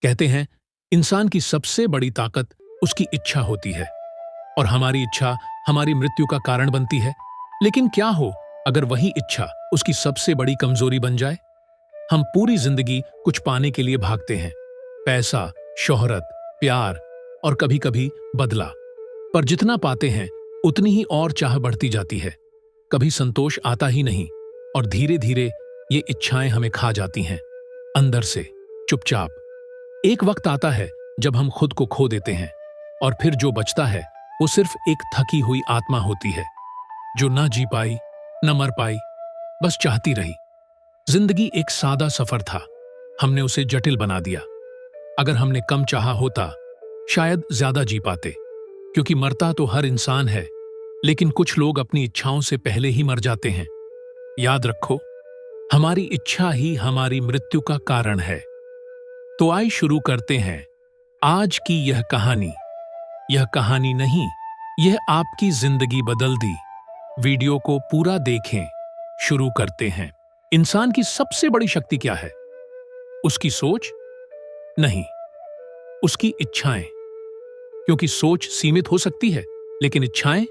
कहते हैं इंसान की सबसे बड़ी ताकत उसकी इच्छा होती है और हमारी इच्छा हमारी मृत्यु का कारण बनती है। लेकिन क्या हो अगर वही इच्छा उसकी सबसे बड़ी कमजोरी बन जाए? हम पूरी जिंदगी कुछ पाने के लिए भागते हैं, पैसा, शोहरत, प्यार और कभी-कभी बदला। पर जितना पाते हैं उतनी ही और चाह बढ़ती जाती है। कभी संतोष आता ही नहीं और धीरे धीरे ये इच्छाएं हमें खा जाती हैं अंदर से, चुपचाप। एक वक्त आता है जब हम खुद को खो देते हैं और फिर जो बचता है वो सिर्फ एक थकी हुई आत्मा होती है जो ना जी पाई, न मर पाई, बस चाहती रही। जिंदगी एक सादा सफर था, हमने उसे जटिल बना दिया। अगर हमने कम चाहा होता शायद ज्यादा जी पाते, क्योंकि मरता तो हर इंसान है, लेकिन कुछ लोग अपनी इच्छाओं से पहले ही मर जाते हैं। याद रखो, हमारी इच्छा ही हमारी मृत्यु का कारण है। तो आइए शुरू करते हैं आज की यह कहानी। यह कहानी नहीं, यह आपकी जिंदगी बदल दी। वीडियो को पूरा देखें। शुरू करते हैं। इंसान की सबसे बड़ी शक्ति क्या है? उसकी सोच? नहीं, उसकी इच्छाएं। क्योंकि सोच सीमित हो सकती है, लेकिन इच्छाएं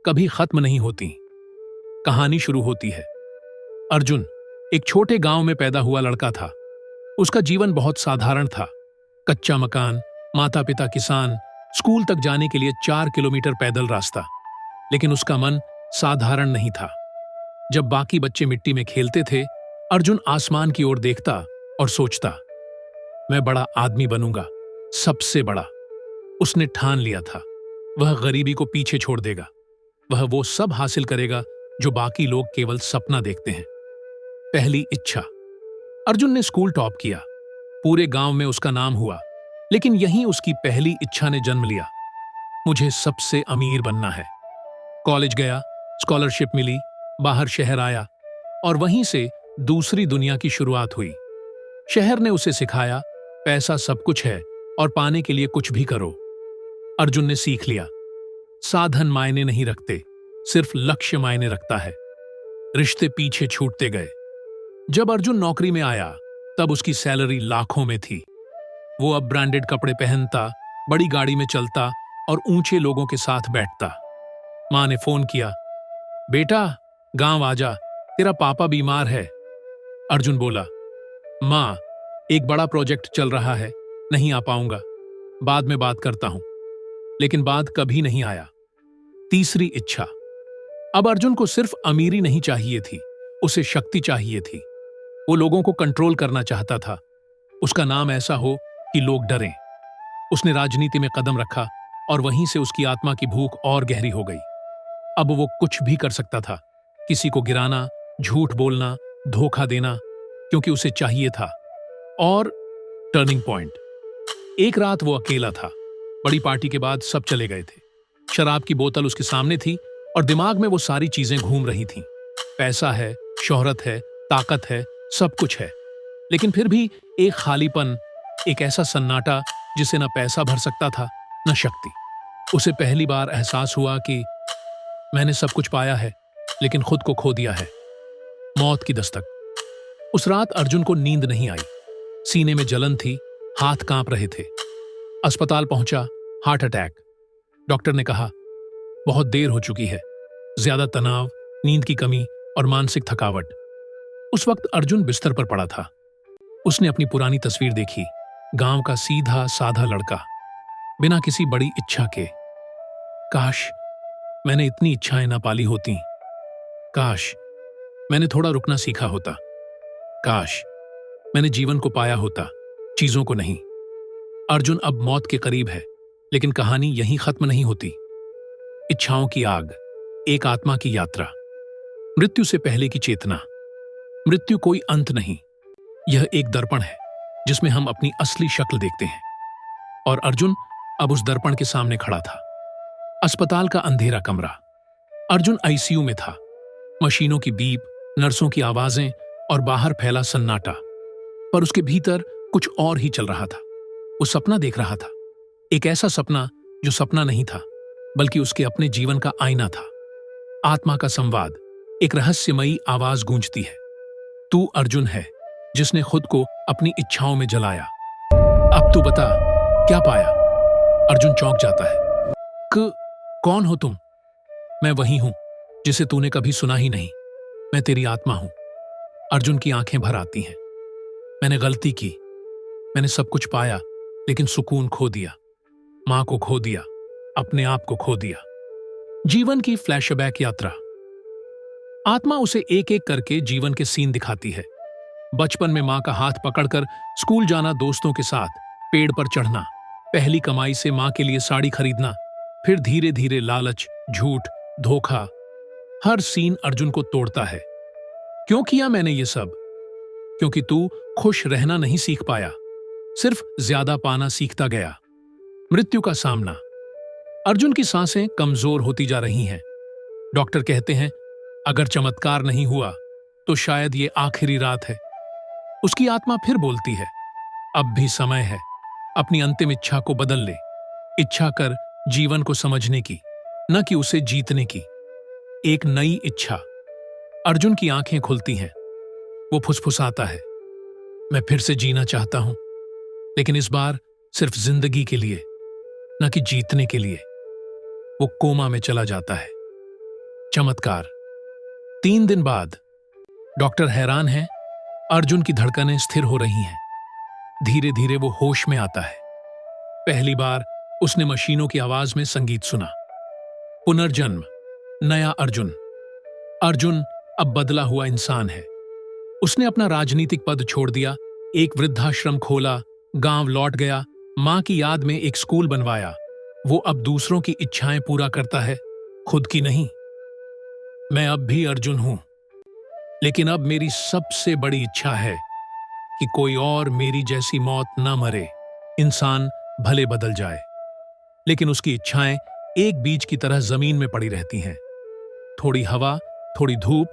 कभी खत्म नहीं होती। कहानी शुरू होती है। अर्जुन एक छोटे गांव में पैदा हुआ लड़का था। उसका जीवन बहुत साधारण था। कच्चा मकान, माता पिता किसान, स्कूल तक जाने के लिए 4 किलोमीटर पैदल रास्ता। लेकिन उसका मन साधारण नहीं था। जब बाकी बच्चे मिट्टी में खेलते थे, अर्जुन आसमान की ओर देखता और सोचता, मैं बड़ा आदमी बनूंगा, सबसे बड़ा। उसने ठान लिया था, वह गरीबी को पीछे छोड़ देगा। वह वो सब हासिल करेगा जो बाकी लोग केवल सपना देखते हैं। पहली इच्छा। अर्जुन ने स्कूल टॉप किया। पूरे गांव में उसका नाम हुआ। लेकिन यहीं उसकी पहली इच्छा ने जन्म लिया। मुझे सबसे अमीर बनना है। कॉलेज गया, स्कॉलरशिप मिली, बाहर शहर आया और वहीं से दूसरी दुनिया की शुरुआत हुई। शहर ने उसे सिखाया, पैसा सब कुछ है और पाने के लिए कुछ भी करो। अर्जुन ने सीख लिया, साधन मायने नहीं रखते, सिर्फ लक्ष्य मायने रखता है। रिश्ते पीछे छूटते गए। जब अर्जुन नौकरी में आया, तब उसकी सैलरी लाखों में थी। वो अब ब्रांडेड कपड़े पहनता, बड़ी गाड़ी में चलता और ऊंचे लोगों के साथ बैठता। मां ने फोन किया, बेटा गांव आजा, तेरा पापा बीमार है। अर्जुन बोला, मां एक बड़ा प्रोजेक्ट चल रहा है, नहीं आ पाऊंगा, बाद में बात करता हूं। लेकिन बात कभी नहीं आया। तीसरी इच्छा। अब अर्जुन को सिर्फ अमीरी नहीं चाहिए थी, उसे शक्ति चाहिए थी। वो लोगों को कंट्रोल करना चाहता था। उसका नाम ऐसा हो कि लोग डरें। उसने राजनीति में कदम रखा और वहीं से उसकी आत्मा की भूख और गहरी हो गई। अब वो कुछ भी कर सकता था, किसी को गिराना, झूठ बोलना, धोखा देना, क्योंकि उसे चाहिए था। और टर्निंग पॉइंट। एक रात वो अकेला था। बड़ी पार्टी के बाद सब चले गए थे। शराब की बोतल उसके सामने थी और दिमाग में वो सारी चीजें घूम रही थीं। पैसा है, शोहरत है, ताकत है, सब कुछ है। लेकिन फिर भी एक खालीपन, एक ऐसा सन्नाटा जिसे न पैसा भर सकता था, न शक्ति। उसे पहली बार एहसास हुआ कि मैंने सब कुछ पाया है, लेकिन खुद को खो दिया है। मौत की दस्तक। उस रात अर्जुन को नींद नहीं आई। सीने में जलन थी, हाथ कांप रहे थे। अस्पताल पहुंचा, हार्ट अटैक। डॉक्टर ने कहा, बहुत देर हो चुकी है, ज्यादा तनाव, नींद की कमी और मानसिक थकावट। उस वक्त अर्जुन बिस्तर पर पड़ा था। उसने अपनी पुरानी तस्वीर देखी, गांव का सीधा साधा लड़का, बिना किसी बड़ी इच्छा के। काश मैंने इतनी इच्छाएं ना पाली होती। काश मैंने थोड़ा रुकना सीखा होता। काश मैंने जीवन को पाया होता, चीजों को नहीं। अर्जुन अब मौत के करीब है, लेकिन कहानी यहीं खत्म नहीं होती। इच्छाओं की आग, एक आत्मा की यात्रा, मृत्यु से पहले की चेतना। मृत्यु कोई अंत नहीं, यह एक दर्पण है जिसमें हम अपनी असली शक्ल देखते हैं। और अर्जुन अब उस दर्पण के सामने खड़ा था। अस्पताल का अंधेरा कमरा। अर्जुन आईसीयू में था। मशीनों की बीप, नर्सों की आवाजें और बाहर फैला सन्नाटा। पर उसके भीतर कुछ और ही चल रहा था। वो सपना देख रहा था, एक ऐसा सपना जो सपना नहीं था, बल्कि उसके अपने जीवन का आईना था। आत्मा का संवाद। एक रहस्यमयी आवाज गूंजती है, तू अर्जुन है जिसने खुद को अपनी इच्छाओं में जलाया। अब तू बता, क्या पाया? अर्जुन चौंक जाता है। कौन हो तुम? मैं वही हूं जिसे तूने कभी सुना ही नहीं। मैं तेरी आत्मा हूं। अर्जुन की आंखें भर आती हैं। मैंने गलती की। मैंने सब कुछ पाया, लेकिन सुकून खो दिया। मां को खो दिया, अपने आप को खो दिया। जीवन की फ्लैशबैक यात्रा। आत्मा उसे एक एक करके जीवन के सीन दिखाती है। बचपन में मां का हाथ पकड़कर स्कूल जाना, दोस्तों के साथ पेड़ पर चढ़ना, पहली कमाई से मां के लिए साड़ी खरीदना, फिर धीरे धीरे लालच, झूठ, धोखा। हर सीन अर्जुन को तोड़ता है। क्यों किया मैंने ये सब? क्योंकि तू खुश रहना नहीं सीख पाया, सिर्फ ज्यादा पाना सीखता गया। मृत्यु का सामना। अर्जुन की सांसें कमजोर होती जा रही हैं। डॉक्टर कहते हैं अगर चमत्कार नहीं हुआ तो शायद ये आखिरी रात है। उसकी आत्मा फिर बोलती है, अब भी समय है। अपनी अंतिम इच्छा को बदल ले। इच्छा कर जीवन को समझने की, न कि उसे जीतने की। एक नई इच्छा। अर्जुन की आंखें खुलती हैं। वो फुसफुसाता है, मैं फिर से जीना चाहता हूं, लेकिन इस बार सिर्फ जिंदगी के लिए, न कि जीतने के लिए। वो कोमा में चला जाता है। चमत्कार। 3 दिन बाद डॉक्टर हैरान हैं। अर्जुन की धड़कनें स्थिर हो रही हैं। धीरे धीरे वो होश में आता है। पहली बार उसने मशीनों की आवाज में संगीत सुना। पुनर्जन्म, नया अर्जुन। अर्जुन अब बदला हुआ इंसान है। उसने अपना राजनीतिक पद छोड़ दिया, एक वृद्धाश्रम खोला, गांव लौट गया, मां की याद में एक स्कूल बनवाया। वो अब दूसरों की इच्छाएं पूरा करता है, खुद की नहीं। मैं अब भी अर्जुन हूं, लेकिन अब मेरी सबसे बड़ी इच्छा है कि कोई और मेरी जैसी मौत न मरे। इंसान भले बदल जाए, लेकिन उसकी इच्छाएं एक बीज की तरह जमीन में पड़ी रहती हैं। थोड़ी हवा, थोड़ी धूप,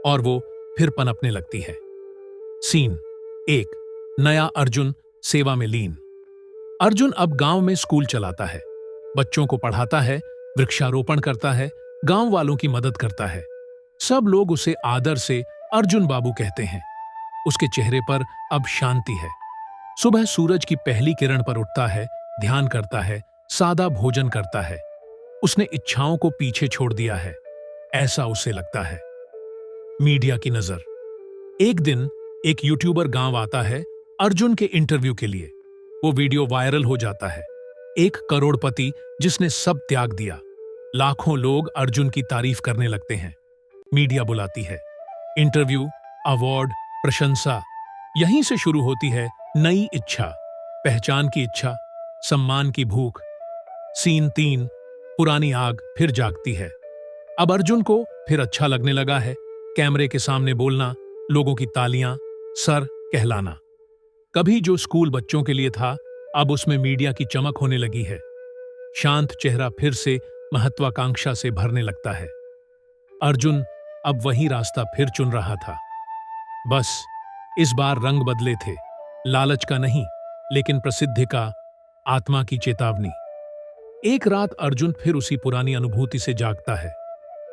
और वो फिर पनपने लगती है। सीन 1। नया अर्जुन सेवा में लीन। अर्जुन अब गांव में स्कूल चलाता है, बच्चों को पढ़ाता है, वृक्षारोपण करता है, गांव वालों की मदद करता है। सब लोग उसे आदर से अर्जुन बाबू कहते हैं। उसके चेहरे पर अब शांति है। सुबह सूरज की पहली किरण पर उठता है, ध्यान करता है, सादा भोजन करता है। उसने इच्छाओं को पीछे छोड़ दिया है, ऐसा उसे लगता है। मीडिया की नजर। एक दिन एक यूट्यूबर गांव आता है अर्जुन के इंटरव्यू के लिए। वो वीडियो वायरल हो जाता है। 1 करोड़पति जिसने सब त्याग दिया। लाखों लोग अर्जुन की तारीफ करने लगते हैं। मीडिया बुलाती है। इंटरव्यू, अवार्ड, प्रशंसा। यहीं से शुरू होती है नई इच्छा, पहचान की इच्छा, सम्मान की भूख। सीन 3। पुरानी आग फिर जागती है। अब अर्जुन को फिर अच्छा लगने लगा है। कैमरे के सामने बोलना, लोगों की तालियां, सर कहलाना। कभी जो स्कूल बच्चों के लिए था, अब उसमें मीडिया की चमक होने लगी है। शांत चेहरा फिर से महत्वाकांक्षा से भरने लगता है। अर्जुन अब वही रास्ता फिर चुन रहा था। बस इस बार रंग बदले थे। लालच का नहीं, लेकिन प्रसिद्धि का, आत्मा की चेतावनी। एक रात अर्जुन फिर उसी पुरानी अनुभूति से जागता है।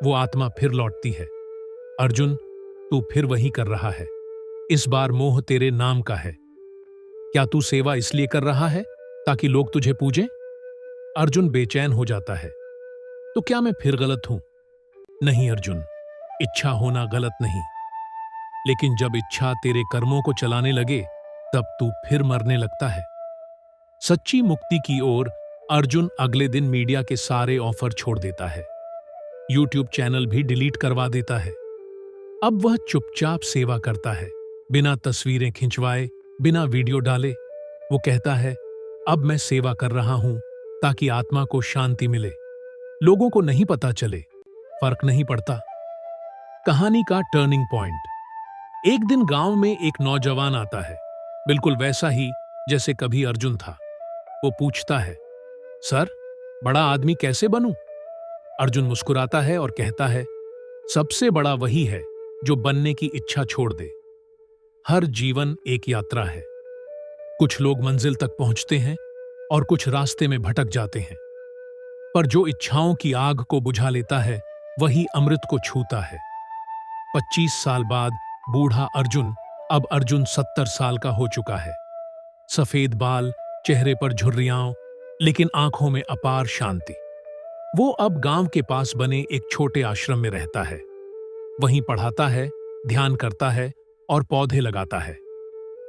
वो आत्मा फिर लौटती है। अर्जुन, तू फिर वही कर रहा है। इस बार मोह तेरे नाम का है। क्या तू सेवा इसलिए कर रहा है ताकि लोग तुझे पूजें? अर्जुन बेचैन हो जाता है। तो क्या मैं फिर गलत हूं? नहीं अर्जुन, इच्छा होना गलत नहीं, लेकिन जब इच्छा तेरे कर्मों को चलाने लगे, तब तू फिर मरने लगता है। सच्ची मुक्ति की ओर अर्जुन अगले दिन मीडिया के सारे ऑफर छोड़ देता है। यूट्यूब चैनल भी डिलीट करवा देता है। अब वह चुपचाप सेवा करता है, बिना तस्वीरें खिंचवाए, बिना वीडियो डाले। वो कहता है, अब मैं सेवा कर रहा हूं ताकि आत्मा को शांति मिले। लोगों को नहीं पता चले, फर्क नहीं पड़ता। कहानी का टर्निंग पॉइंट। एक दिन गांव में एक नौजवान आता है, बिल्कुल वैसा ही जैसे कभी अर्जुन था। वो पूछता है, सर, बड़ा आदमी कैसे बनूं? अर्जुन मुस्कुराता है और कहता है, सबसे बड़ा वही है जो बनने की इच्छा छोड़ दे। हर जीवन एक यात्रा है। कुछ लोग मंजिल तक पहुंचते हैं और कुछ रास्ते में भटक जाते हैं, पर जो इच्छाओं की आग को बुझा लेता है, वही अमृत को छूता है। 25 साल बाद बूढ़ा अर्जुन, अब अर्जुन 70 साल का हो चुका है। सफेद बाल, चेहरे पर झुर्रियां, लेकिन आंखों में अपार शांति। वो अब गांव के पास बने एक छोटे आश्रम में रहता है। वहीं पढ़ाता है, ध्यान करता है और पौधे लगाता है।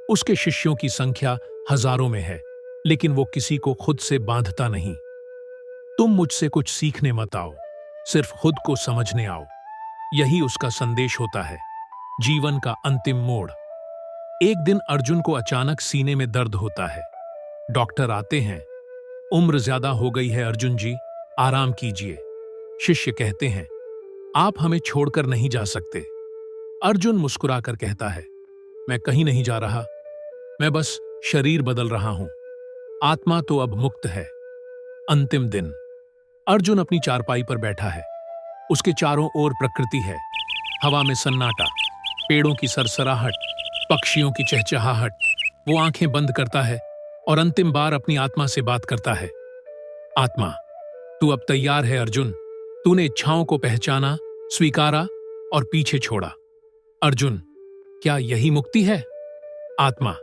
उसके शिष्यों की संख्या हजारों में है, लेकिन वो किसी को खुद से बांधता नहीं। तुम मुझसे कुछ सीखने मत आओ, सिर्फ खुद को समझने आओ। यही उसका संदेश होता है, जीवन का अंतिम मोड़। एक दिन अर्जुन को अचानक सीने में दर्द होता है। डॉक्टर आते हैं। उम्र ज्यादा हो गई है अर्जुन जी, आराम कीजिए। शिष्य कहते हैं, आप हमें छोड़कर नहीं जा सकते। अर्जुन मुस्कुराकर कहता है, मैं कहीं नहीं जा रहा, मैं बस शरीर बदल रहा हूं। आत्मा तो अब मुक्त है। अंतिम दिन। अर्जुन अपनी चारपाई पर बैठा है। उसके चारों ओर प्रकृति है। हवा में सन्नाटा, पेड़ों की सरसराहट, पक्षियों की चहचहाहट। वो आंखें बंद करता है और अंतिम बार अपनी आत्मा से बात करता है। आत्मा, तू अब तैयार है अर्जुन। तूने इच्छाओं को पहचाना, स्वीकारा और पीछे छोड़ा। अर्जुन, क्या यही मुक्ति है? आत्मा,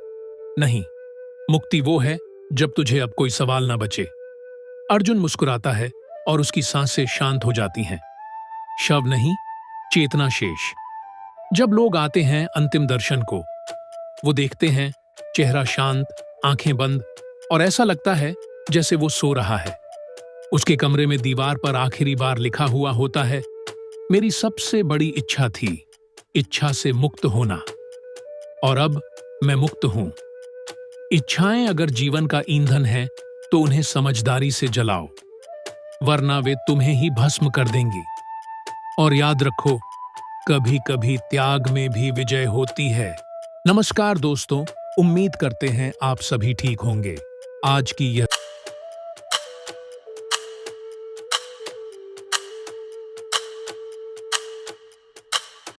नहीं, मुक्ति वो है जब तुझे अब कोई सवाल ना बचे। अर्जुन मुस्कुराता है और उसकी सांसें शांत हो जाती हैं। शव नहीं, चेतना शेष। जब लोग आते हैं अंतिम दर्शन को, वो देखते हैं चेहरा शांत, आंखें बंद, और ऐसा लगता है जैसे वो सो रहा है। उसके कमरे में दीवार पर आखिरी बार लिखा हुआ होता है, मेरी सबसे बड़ी इच्छा थी इच्छा से मुक्त होना, और अब मैं मुक्त हूं। इच्छाएं अगर जीवन का ईंधन है तो उन्हें समझदारी से जलाओ, वरना वे तुम्हें ही भस्म कर देंगी। और याद रखो, कभी कभी त्याग में भी विजय होती है। नमस्कार दोस्तों, उम्मीद करते हैं आप सभी ठीक होंगे। आज की यह